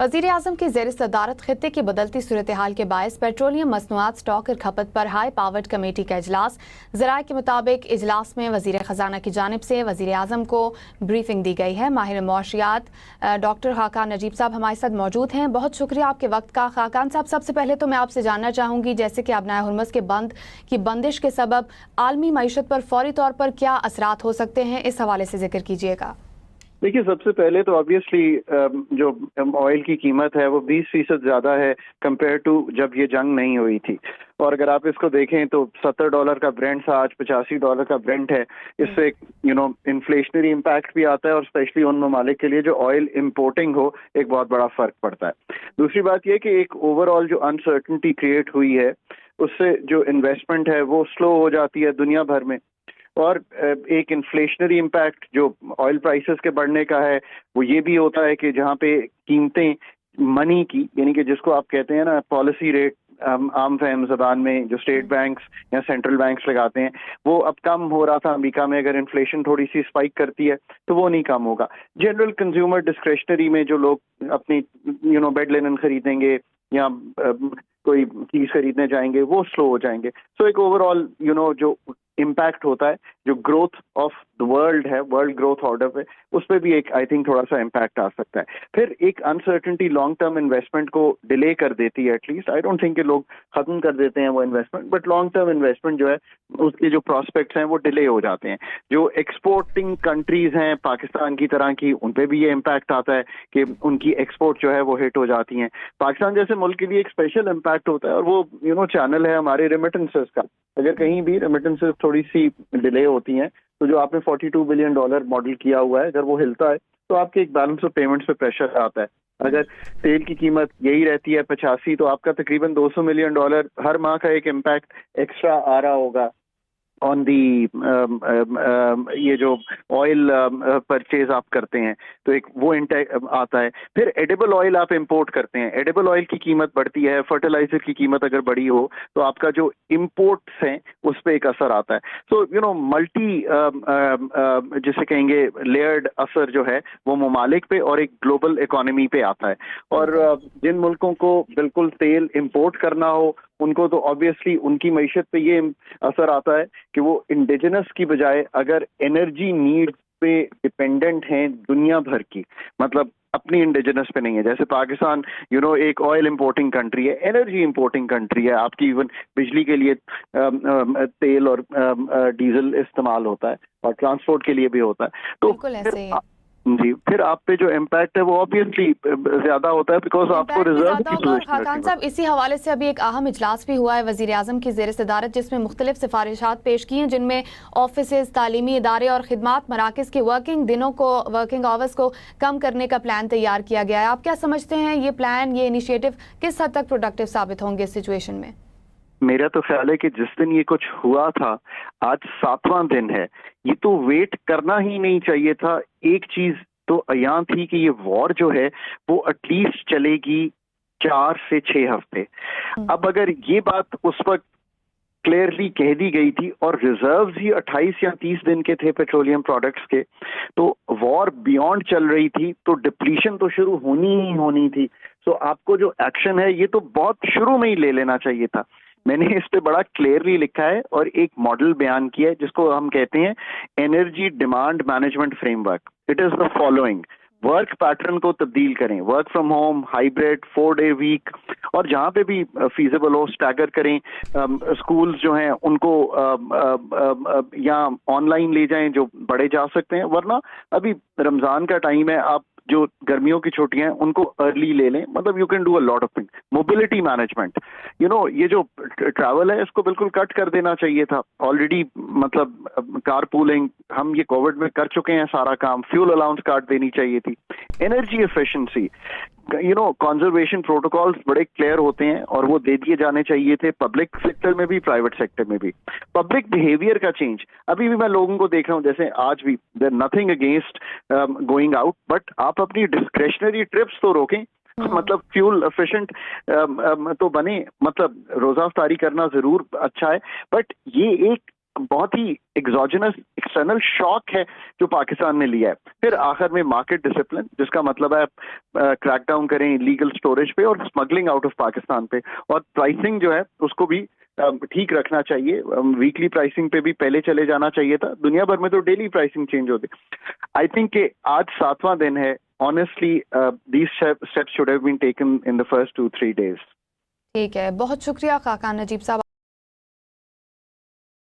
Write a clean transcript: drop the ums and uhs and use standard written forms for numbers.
वज़ीर आज़म की ज़ेर सदारत खित्ते की बदलती सूरत हाल के बायस पेट्रोलियम मसनूआत स्टॉक और खपत पर हाई पावर्ड कमेटी का इजलास। ज़राए के मुताबिक इजलास में वज़ीर ख़जाना की जानिब से वज़ीर आज़म को ब्रीफिंग दी गई है। माहिर मौशियात डॉक्टर खाकान नजीब साहब हमारे साथ मौजूद हैं। बहुत शुक्रिया आपके वक्त का। खाकान साहब, सबसे पहले तो मैं आपसे जानना चाहूँगी, जैसे कि अबनाए हुर्मुज़ के बंद की बंदिश के सबब आलमी मईशत पर फौरी तौर पर क्या असरात हो सकते हैं, इस हवाले से जिक्र कीजिएगा। देखिए, सबसे पहले तो ऑब्वियसली जो ऑयल की कीमत है वो 20% ज़्यादा है कंपेयर टू जब ये जंग नहीं हुई थी। और अगर आप इसको देखें तो $70 का ब्रेंट था, आज $85 का ब्रेंट है। इससे इन्फ्लेशनरी इम्पैक्ट भी आता है और स्पेशली उन ममालिक के लिए जो ऑयल इम्पोर्टिंग हो, एक बहुत बड़ा फर्क पड़ता है। दूसरी बात यह कि एक ओवरऑल जो अनसर्टनिटी क्रिएट हुई है उससे जो इन्वेस्टमेंट है वो स्लो हो जाती है दुनिया भर में। और एक इन्फ्लेशनरी इम्पैक्ट जो ऑयल प्राइसेस के बढ़ने का है वो ये भी होता है कि जहाँ पे कीमतें मनी की, यानी कि जिसको आप कहते हैं ना पॉलिसी रेट, आम फहम जबान में जो स्टेट बैंक्स या सेंट्रल बैंक्स लगाते हैं, वो अब कम हो रहा था अमेरिका में। अगर इन्फ्लेशन थोड़ी सी स्पाइक करती है तो वो नहीं कम होगा। जनरल कंज्यूमर डिस्क्रेशनरी में जो लोग अपनी बेड लिनन खरीदेंगे या कोई चीज खरीदने जाएंगे वो स्लो हो जाएंगे। सो एक ओवरऑल जो इम्पैक्ट होता है, जो ग्रोथ ऑफ द वर्ल्ड है, वर्ल्ड ग्रोथ ऑर्डर पे, उस पर भी एक आई थिंक थोड़ा सा इम्पैक्ट आ सकता है। फिर एक अनसर्टेनिटी लॉन्ग टर्म इन्वेस्टमेंट को डिले कर देती है। एटलीस्ट आई डोंट थिंक कि लोग खत्म कर देते हैं वो investment, but long term investment जो है उसके जो प्रोस्पेक्ट्स हैं वो डिले हो जाते हैं। जो एक्सपोर्टिंग कंट्रीज हैं पाकिस्तान की तरह की, उन पे भी ये इम्पैक्ट आता है कि उनकी एक्सपोर्ट जो है वो हिट हो जाती हैं। पाकिस्तान जैसे मुल्क के लिए एक स्पेशल इम्पैक्ट होता है और वो चैनल है हमारे रेमिटेंसेस का। अगर कहीं भी रेमिटेंसेस थोड़ी सी डिले होती हैं तो जो आपने $42 बिलियन मॉडल किया हुआ है, अगर वो हिलता है तो आपके एक बैलेंस ऑफ पेमेंट्स पे प्रेशर आता है। अगर तेल की कीमत यही रहती है 85, तो आपका तकरीबन $200 मिलियन हर माह का एक इम्पैक्ट एक्स्ट्रा आ रहा होगा ऑन दी ये जो ऑयल परचेज आप करते हैं, तो एक वो आता है। फिर एडिबल ऑयल आप इंपोर्ट करते हैं, एडिबल ऑयल की कीमत बढ़ती है, फर्टिलाइजर की कीमत अगर बढ़ी हो तो आपका जो इंपोर्ट्स हैं उस पर एक असर आता है। सो मल्टी जिसे कहेंगे लेयर्ड असर जो है वो ममालिक पे और एक ग्लोबल इकोनॉमी पे आता है। और जिन मुल्कों को बिल्कुल तेल इंपोर्ट करना हो उनको तो ऑब्वियसली उनकी मईशत पे ये असर आता है कि वो इंडिजिनस की बजाय अगर एनर्जी नीड्स पे डिपेंडेंट हैं दुनिया भर की, मतलब अपनी इंडिजिनस पे नहीं है। जैसे पाकिस्तान एक ऑयल इंपोर्टिंग कंट्री है, एनर्जी इंपोर्टिंग कंट्री है। आपकी इवन बिजली के लिए तेल और डीजल इस्तेमाल होता है और ट्रांसपोर्ट के लिए भी होता है। तो जी, फिर आप पे जो इम्पैक्ट है वो ऑब्वियसली ज्यादा होता है बिकॉज आपको रिजर्व। खाकान साहब, इसी हवाले से अभी एक अहम इजलास भी हुआ है वजीर आजम की ज़ेर सदारत, जिसमें मुख्तलिफ सिफारिशात पेश की हैं, जिनमें ऑफिसेज, तालीमी इदारे और खिदमात मराकज़ के वर्किंग आवर्स को कम करने का प्लान तैयार किया गया है। आप क्या समझते हैं ये प्लान, ये इनिशिएटिव किस हद तक प्रोडक्टिव साबित होंगे इस सिचुएशन में? मेरा तो ख्याल है कि जिस दिन ये कुछ हुआ था, आज 7वां दिन है, ये तो वेट करना ही नहीं चाहिए था। एक चीज तो अयान थी कि ये वॉर जो है वो एटलीस्ट चलेगी 4 से 6 हफ्ते। अब अगर ये बात उस वक्त क्लियरली कह दी गई थी और रिजर्व्स ही 28 या 30 दिन के थे पेट्रोलियम प्रोडक्ट्स के, तो वॉर बियॉन्ड चल रही थी, तो डिप्लीशन तो शुरू होनी ही होनी थी। सो आपको जो एक्शन है ये तो बहुत शुरू में ही ले लेना चाहिए था। मैंने इस पे बड़ा क्लियरली लिखा है और एक मॉडल बयान किया है जिसको हम कहते हैं energy demand management framework. It is the following: work pattern को तब्दील करें, work from home, hybrid, 4 day week, और जहां पे भी फीजिबल हो स्टैगर करें। स्कूल्स जो हैं उनको या ऑनलाइन ले जाएं जो बड़े जा सकते हैं, वरना अभी रमजान का टाइम है, आप जो गर्मियों की छुट्टियां हैं उनको अर्ली ले लें। मतलब you can do a lot of thing. Mobility management, ये जो ट्रैवल है इसको बिल्कुल कट कर देना चाहिए था ऑलरेडी। मतलब कार पूलिंग हम ये कोविड में कर चुके हैं सारा काम। फ्यूल अलाउंस काट देनी चाहिए थी। एनर्जी एफिशिएंसी, कंजर्वेशन प्रोटोकॉल्स बड़े क्लियर होते हैं और वो दे दिए जाने चाहिए थे, पब्लिक सेक्टर में भी प्राइवेट सेक्टर में भी। पब्लिक बिहेवियर का चेंज, अभी भी मैं लोगों को देख रहा हूं, जैसे आज भी there nothing against going out, but आप अपनी डिस्क्रेशनरी ट्रिप्स तो रोकें। मतलब फ्यूल एफिशिएंट तो बने, मतलब रोजा अफ्तारी करना जरूर अच्छा है, बट ये एक बहुत ही एग्जोजिनस एक्सटर्नल शॉक है जो पाकिस्तान ने लिया है। फिर आखिर में मार्केट डिसिप्लिन, जिसका मतलब है क्रैकडाउन करें इलीगल स्टोरेज पे और स्मगलिंग आउट ऑफ पाकिस्तान पे, और प्राइसिंग जो है उसको भी ठीक रखना चाहिए। वीकली प्राइसिंग पे भी पहले चले जाना चाहिए था, दुनिया भर में तो डेली प्राइसिंग चेंज होती। आई थिंक कि आज 7वां दिन है। Honestly these steps should have been taken in the first 2-3 days। ठीक है, बहुत शुक्रिया खाका नजीब साहब।